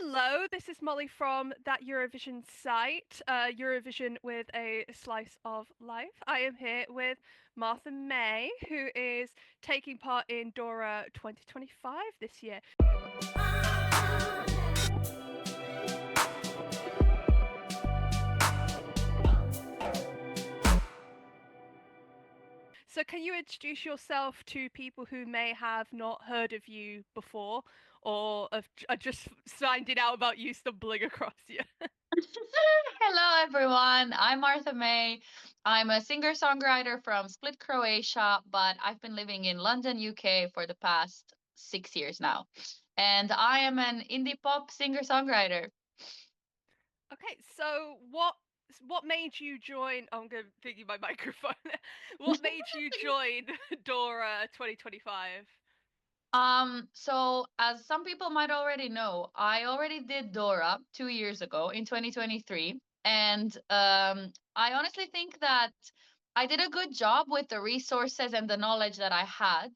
Hello, this is Molly from that Eurovision site, Eurovision with a slice of life. I am here with Martha May, who is taking part in Dora 2025 this year. So, can you introduce yourself to people who may have not heard of you before or are just finding out about you stumbling across you? Hello, everyone. I'm Martha May. I'm a singer-songwriter from Split, Croatia, but I've been living in London, UK for the past 6 years now. And I am an indie pop singer-songwriter. Okay, so what made you join? I'm gonna thingy my microphone. What made you join Dora 2025? So as some people might already know, I already did Dora 2 years ago in 2023. And I honestly think that I did a good job with the resources and the knowledge that I had,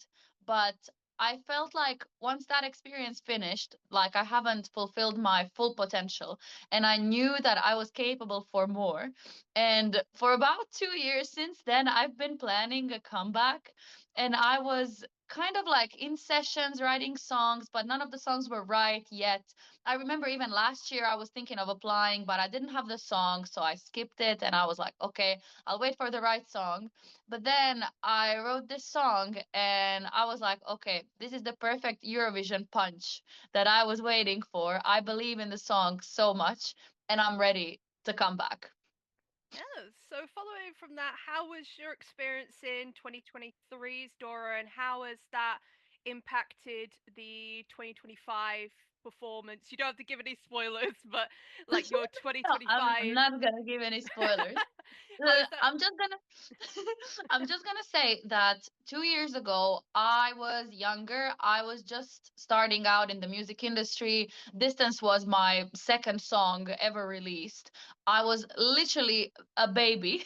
but I felt like once that experience finished, like I haven't fulfilled my full potential, and I knew that I was capable for more. And for about 2 years since then, I've been planning a comeback, and I was kind of like in sessions writing songs, but none of the songs were right yet. I remember even last year I was thinking of applying, but I didn't have the song, so I skipped it and I was like, okay, I'll wait for the right song. But then I wrote this song and I was like, okay, this is the perfect Eurovision punch that I was waiting for. I believe in the song so much and I'm ready to come back. Yeah, so following from that, how was your experience in 2023's Dora, and how has that impacted the 2025 performance? You don't have to give any spoilers, but like your No, I'm 2025, not gonna give any spoilers. how is that? I'm just gonna I'm just gonna say that 2 years ago I was younger. I was just starting out in the music industry. Distance was my second song ever released. I was literally a baby.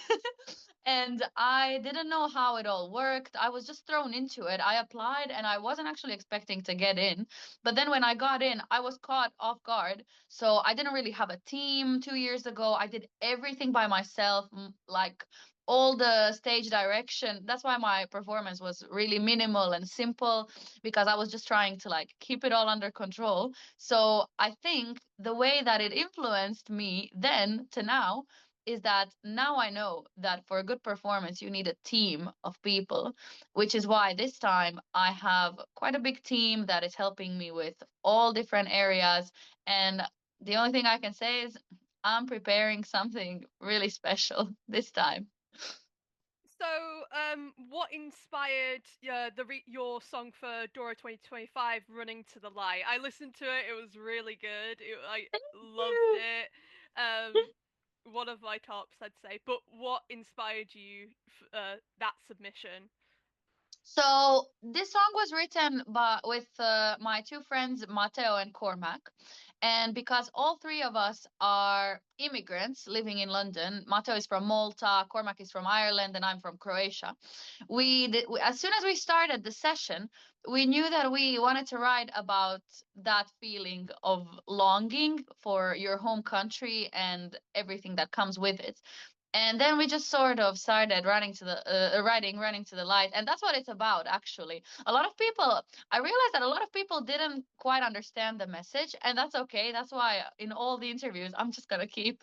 And I didn't know how it all worked. I was just thrown into it. I applied and I wasn't actually expecting to get in. But then when I got in, I was caught off guard. So I didn't really have a team 2 years ago. I did everything by myself, like all the stage direction. That's why my performance was really minimal and simple because I was just trying to like keep it all under control. So I think the way that it influenced me then to now is that now I know that for a good performance, you need a team of people, which is why this time I have quite a big team that is helping me with all different areas. And the only thing I can say is I'm preparing something really special this time. So, what inspired your song for Dora 2025, "Running to the Light"? I listened to it; it was really good. I loved You. it. One of my tops, I'd say. But what inspired you that submission? So this song was written by with my two friends Matteo and Cormac, and because all three of us are immigrants living in London, Matteo is from Malta, Cormac is from Ireland, and I'm from Croatia. As soon as we started the session, we knew that we wanted to write about that feeling of longing for your home country and everything that comes with it. And then we just sort of started running to the light, and that's what it's about actually. A lot of people, I realized that a lot of people didn't quite understand the message, and that's okay. That's why in all the interviews I'm just gonna keep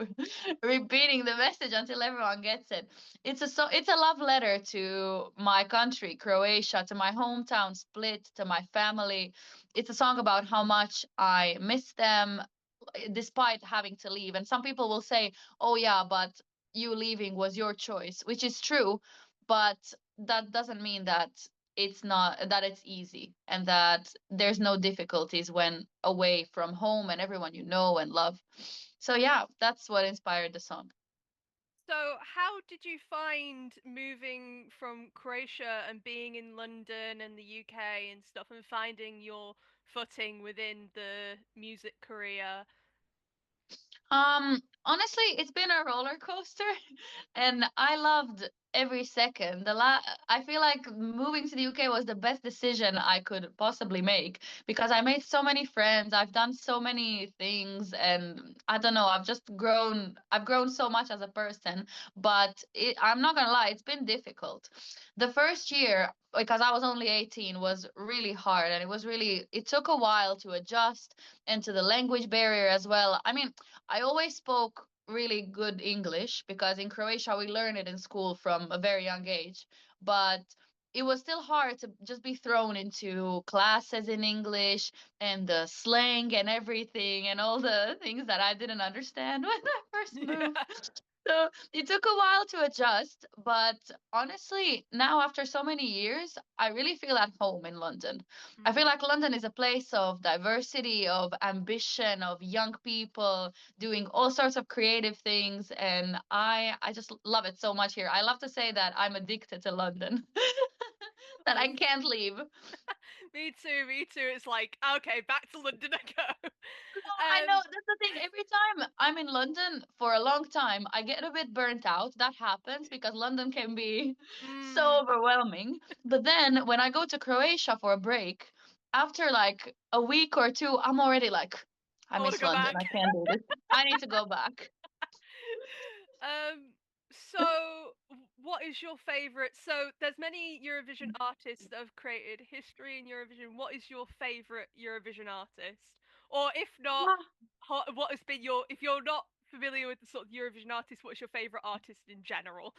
repeating the message until everyone gets it. It's a love letter to my country, Croatia, to my hometown Split, to my family. It's a song about how much I miss them despite having to leave. And some people will say, oh yeah, but you leaving was your choice, which is true, but that doesn't mean that it's easy and that there's no difficulties when away from home and everyone you know and love. So yeah, that's what inspired the song. So, how did you find moving from Croatia and being in London and the UK and stuff, and finding your footing within the music career? Honestly, it's been a roller coaster, and I loved every second. I feel like moving to the UK was the best decision I could possibly make because I made so many friends. I've done so many things, and I don't know. I've grown so much as a person. But I'm not gonna lie, it's been difficult. The first year, because I was only 18, was really hard, and it took a while to adjust and to the language barrier as well. I mean, I always spoke really good English because in Croatia we learn it in school from a very young age. But it was still hard to just be thrown into classes in English and the slang and everything and all the things that I didn't understand when I first Yeah. moved. So it took a while to adjust, but honestly, now after so many years, I really feel at home in London. I feel Mm. like London is a place of diversity, of ambition, of young people doing all sorts of creative things, and I just love it so much here. I love to say that I'm addicted to London, that I Um, can't leave. me too, me too. It's like, okay, back to London I go. I know Um, that's the thing. Every time I'm in London for a long time, I get a bit burnt out. That happens because London can be so mm, overwhelming. But then when I go to Croatia for a break, after like a week or two, I'm already like, I I want to miss go London. back. I can't do this. I need to go back. Um, so what is your favorite? So there's many Eurovision artists that have created history in Eurovision. What is your favorite Eurovision artist? Or if not, what has been your, if you're not familiar with the sort of Eurovision artist, what's your favorite artist in general?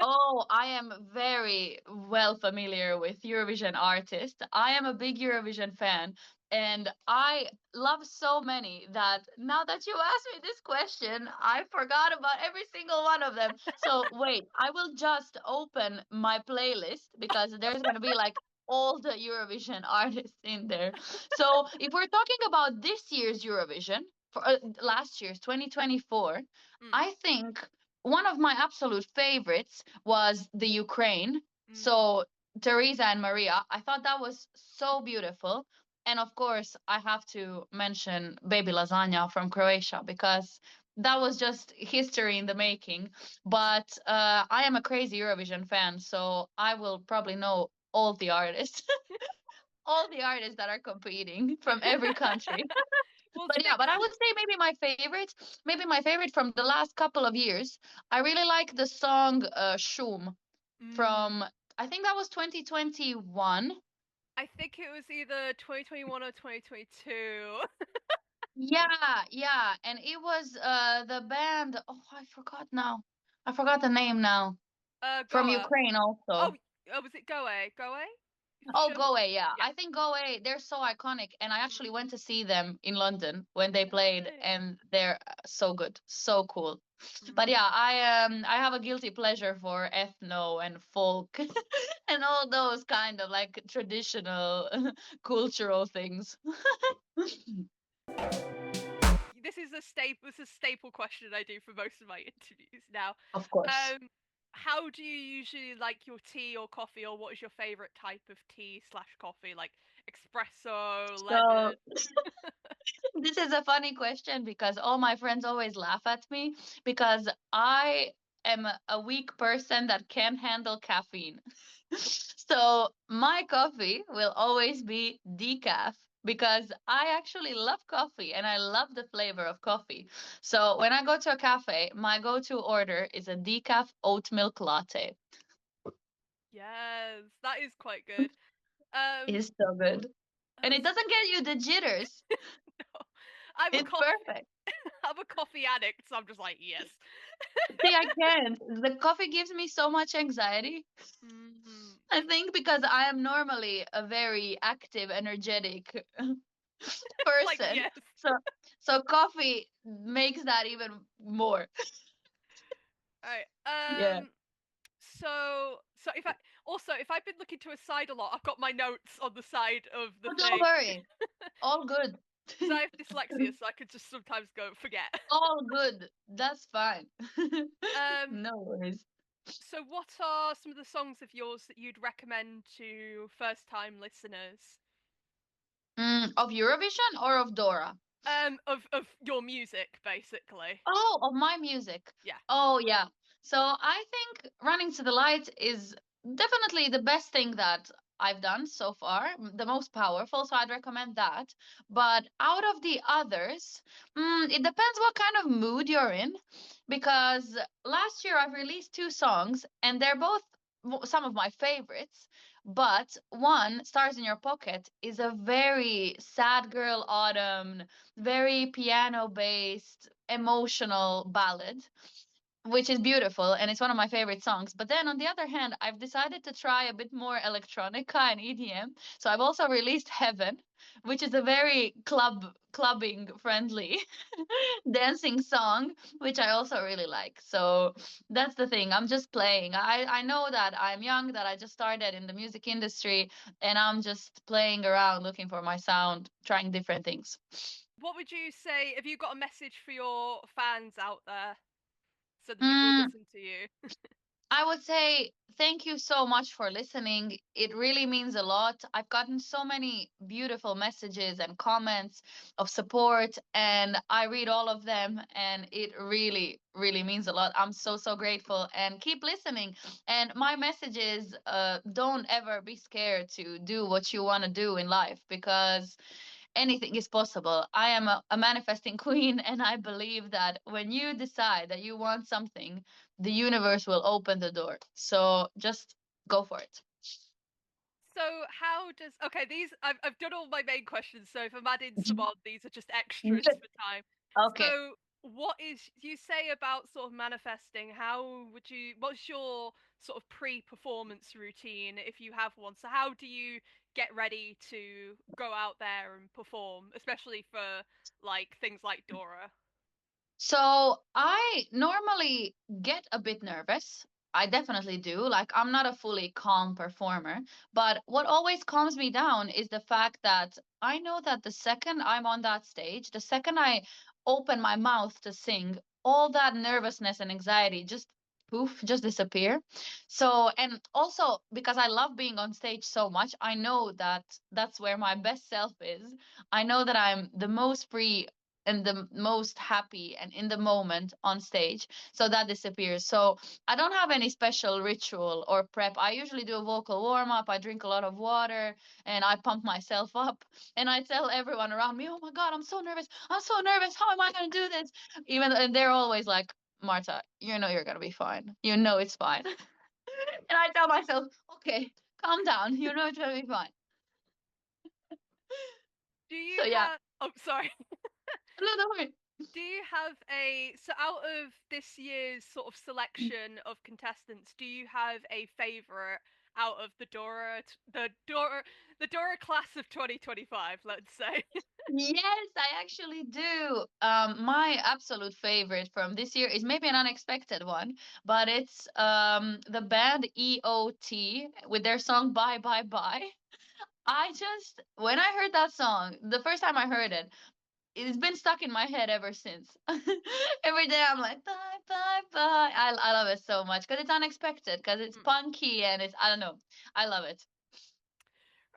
Oh, I am very well familiar with Eurovision artists. I am a big Eurovision fan, and I love so many that now that you asked me this question, I forgot about every single one of them. So wait, I will just open my playlist because there's gonna be like all the Eurovision artists in there. So if we're talking about this year's Eurovision, for last year's 2024, Mm, I think one of my absolute favorites was the Ukraine. mm. So Teresa and Maria, I thought that was so beautiful. And of course, I have to mention Baby Lasagna from Croatia because that was just history in the making. But I am a crazy Eurovision fan, so I will probably know all the artists, all the artists that are competing from every country. Well, But yeah, but I would say maybe my favorite from the last couple of years. I really like the song Shum mm, from I think that was 2021. I think it was either 2021 or 2022. Yeah, yeah, and it was the band. Oh, I forgot now. I forgot the name now. From Goa. Ukraine Oh, also. was it Goa? Goa? Oh, Shum? Go Away, yeah. Yeah. I think Go Away, they're so iconic. And I actually went Mm, to see them in London when they played, yay. and they're so good, so cool. But yeah, Mm. I have a guilty pleasure for ethno and folk and all those kind of like traditional cultural things. This is a staple. This is a staple question I do for most of my interviews now. Of course. Um, how do you usually like your tea or coffee, or what is your favorite type of tea slash coffee? Like espresso, So lemon. this is a funny question because all my friends always laugh at me because I am a weak person that can't handle caffeine. So my coffee will always be decaf because I actually love coffee and I love the flavor of coffee. So when I go to a cafe, my go-to order is a decaf oat milk latte. Yes, that is quite good. Um, It's so good. And it s- doesn't get you the jitters. no, I'm a It's coffee. perfect. I'm a coffee addict, so I'm just like yes. See, I can't. The coffee gives me so much anxiety. Mm. I think because I am normally a very active, energetic It's like person. yes. So so coffee makes that even more. All right. Yeah. So if I also if I've been looking to a side a lot, I've got my notes on the side of the Oh, don't thing worry. All good. because I have dyslexia, so I could just sometimes go forget. All good. That's fine. Um, No worries. so what are some of the songs of yours that you'd recommend to first-time listeners? Of Eurovision or of Dora? Of your music, basically. Oh, of my music. Yeah. Oh, yeah. So I think Running to the Light is definitely the best thing that I've done so far, the most powerful. So I'd recommend that. But out of the others, it depends what kind of mood you're in. Because last year I've released two songs, and they're both some of my favorites. But one, Stars in Your Pocket, is a very sad girl autumn, very piano based, emotional ballad, which is beautiful, and it's one of my favorite songs. But then on the other hand, I've decided to try a bit more electronica and EDM. So I've also released Heaven, which is a very clubbing friendly dancing song, which I also really like. So that's the thing. I'm just playing. I know that I'm young, that I just started in the music industry, and I'm just playing around looking for my sound, trying different things. What would you say? Have you got a message for your fans out there, so the people who Mm, listen to you? I would say thank you so much for listening. It really means a lot. I've gotten so many beautiful messages and comments of support, and I read all of them, and it really, really means a lot. I'm so, so grateful, and keep listening. And my message is don't ever be scared to do what you want to do in life, because anything is possible. I am a manifesting queen, and I believe that when you decide that you want something, the universe will open the door. So just go for it. So how does okay, these I've done all my main questions, so if I'm adding some Mhm. on, these are just extras Good. for time. Okay. So what is you say about sort of manifesting, how would you what's your sort of pre-performance routine if you have one? So how do you get ready to go out there and perform, especially for like things like Dora? So I normally get a bit nervous. I definitely do. Like, I'm not a fully calm performer, but what always calms me down is the fact that I know that the second I'm on that stage, the second I open my mouth to sing, all that nervousness and anxiety just poof, just disappear. So, and also because I love being on stage so much, I know that that's where my best self is. I know that I'm the most free and the most happy and in the moment on stage, so that disappears. So I don't have any special ritual or prep. I usually do a vocal warm up, I drink a lot of water, and I pump myself up, and I tell everyone around me, oh my god, I'm so nervous, I'm so nervous, how am I going to do this? Even and they're always like, Marta, you know you're going to be fine, you know it's fine. And I tell myself, okay, calm down, you know it's going to be fine. Do you So yeah. have oh sorry. No, don't worry. Do you have a so out of this year's sort of selection of contestants, do you have a favorite out of the Dora class of 2025, let's say? Yes, I actually do. My absolute favorite from this year is maybe an unexpected one, but it's the band EOT with their song Bye Bye Bye. I just, when I heard that song, the first time I heard it, it's been stuck in my head ever since. Every day I'm like, bye, bye, bye. I love it so much because it's unexpected, because it's Mm, punky and it's, I don't know. I love it.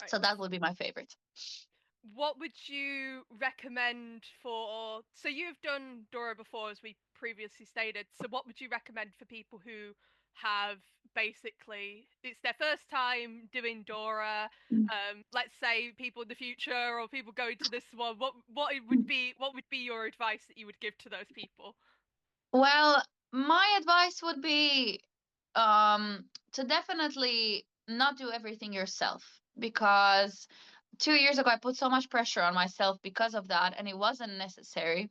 right. So that would be my favorite. What would you recommend for so you've done Dora before, as we previously stated, so what would you recommend for people who have basically it's their first time doing Dora, let's say people in the future or people going to this one, what would be your advice that you would give to those people? Well, my advice would be to definitely not do everything yourself, because 2 years ago I put so much pressure on myself because of that, and it wasn't necessary.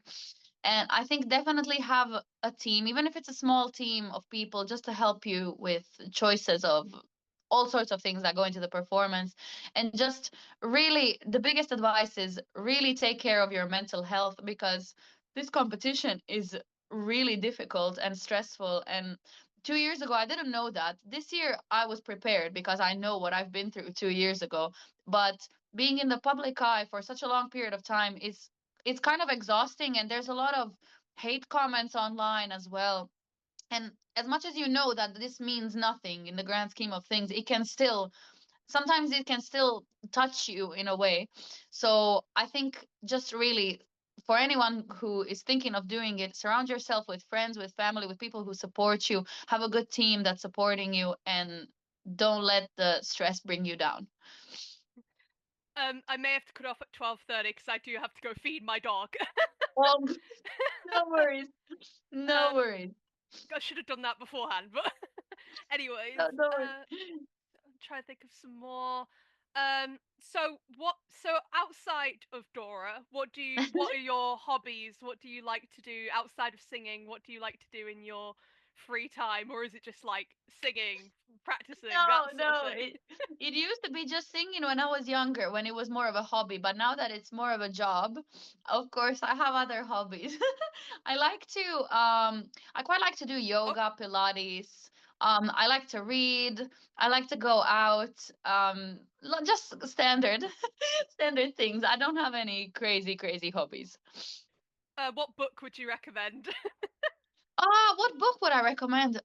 And I think definitely have a team, even if it's a small team of people, just to help you with choices of all sorts of things that go into the performance. And just really, the biggest advice is really take care of your mental health, because this competition is really difficult and stressful. And 2 years ago, I didn't know that. This year, I was prepared because I know what I've been through 2 years ago. But being in the public eye for such a long period of time is it's kind of exhausting, and there's a lot of hate comments online as well. And as much as you know that this means nothing in the grand scheme of things, it can still, sometimes it can still touch you in a way. So I think just really for anyone who is thinking of doing it, surround yourself with friends, with family, with people who support you. Have a good team that's supporting you, and don't let the stress bring you down. I may have to cut off at 12:30 because I do have to go feed my dog. Well, no worries. No um, worries. I should have done that beforehand, but anyways, No, no worries. I'm trying to think of some more. So outside of Dora, what are your hobbies? What do you like to do outside of singing? What do you like to do in your free time, or is it just like singing, practicing, No, that sort of no. thing? It used to be just singing when I was younger, when it was more of a hobby, but now that it's more of a job, of course, I have other hobbies. I like to I quite like to do Oh, yoga, Pilates. I like to read. I like to go out. Just standard standard things. I don't have any crazy hobbies. what book would you recommend? What book would I recommend?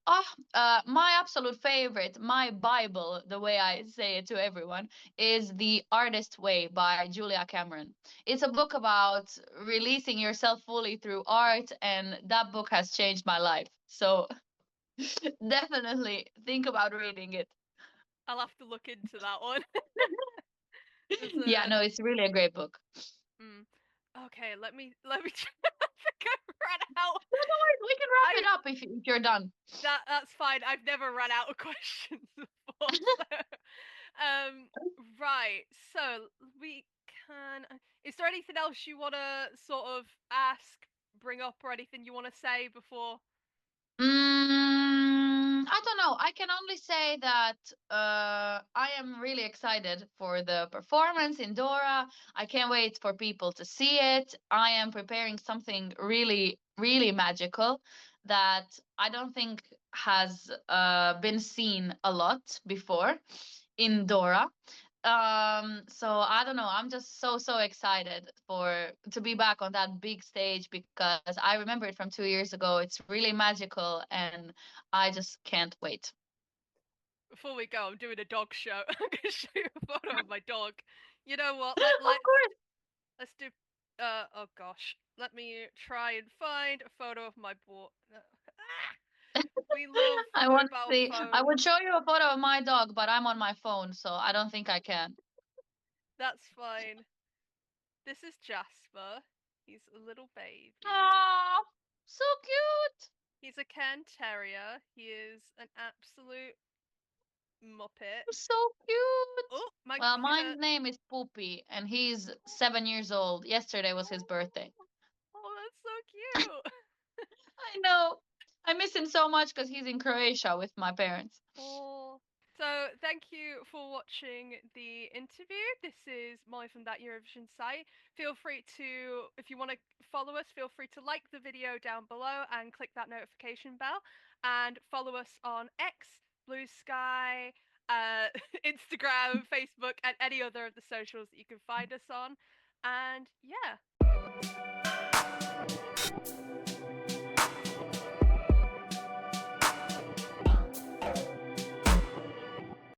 My absolute favorite, my Bible, the way I say it to everyone, is The Artist Way by Julia Cameron. It's a book about releasing yourself fully through art, and that book has changed my life. So definitely think about reading it. I'll have to look into that one. There's Yeah, a no, it's really a great book. mm, okay. Let me. I think I ran out. No, no worries, we can wrap I it up if you're done. that's fine. I've never run out of questions before. So, um, right. So we can. Is there anything else you want to sort of ask, bring up, or anything you want to say before? I don't know. I can only say that I am really excited for the performance in Dora. I can't wait for people to see it. I am preparing something really magical that I don't think has been seen a lot before in Dora. So I don't know. I'm just so excited for to be back on that big stage because I remember it from 2 years ago. It's really magical and I just can't wait. Before we go, I'm doing a dog show. I'm gonna show you a photo of my dog. You know what? Of course. Let's do. Oh gosh. Let me try and find a photo of my boy. We love I want to mobile see. I would phones. show you a photo of my dog, but I'm on my phone, so I don't think I can. That's fine. This is Jasper. He's a little baby. Oh, so cute. He's a Cairn Terrier. He is an absolute muppet. So cute. Oh, my Well, he's a mine's name is Poopy, and he's 7 years old. Yesterday was his birthday. oh, that's so cute. I know. I miss him so much because he's in Croatia with my parents. Oh. So, thank you for watching the interview. This is Molly from That Eurovision site. Feel free to, if you want to follow us, feel free to like the video down below and click that notification bell. And follow us on X, Blue Sky, Instagram, Facebook, and any other of the socials that you can find us on. And yeah.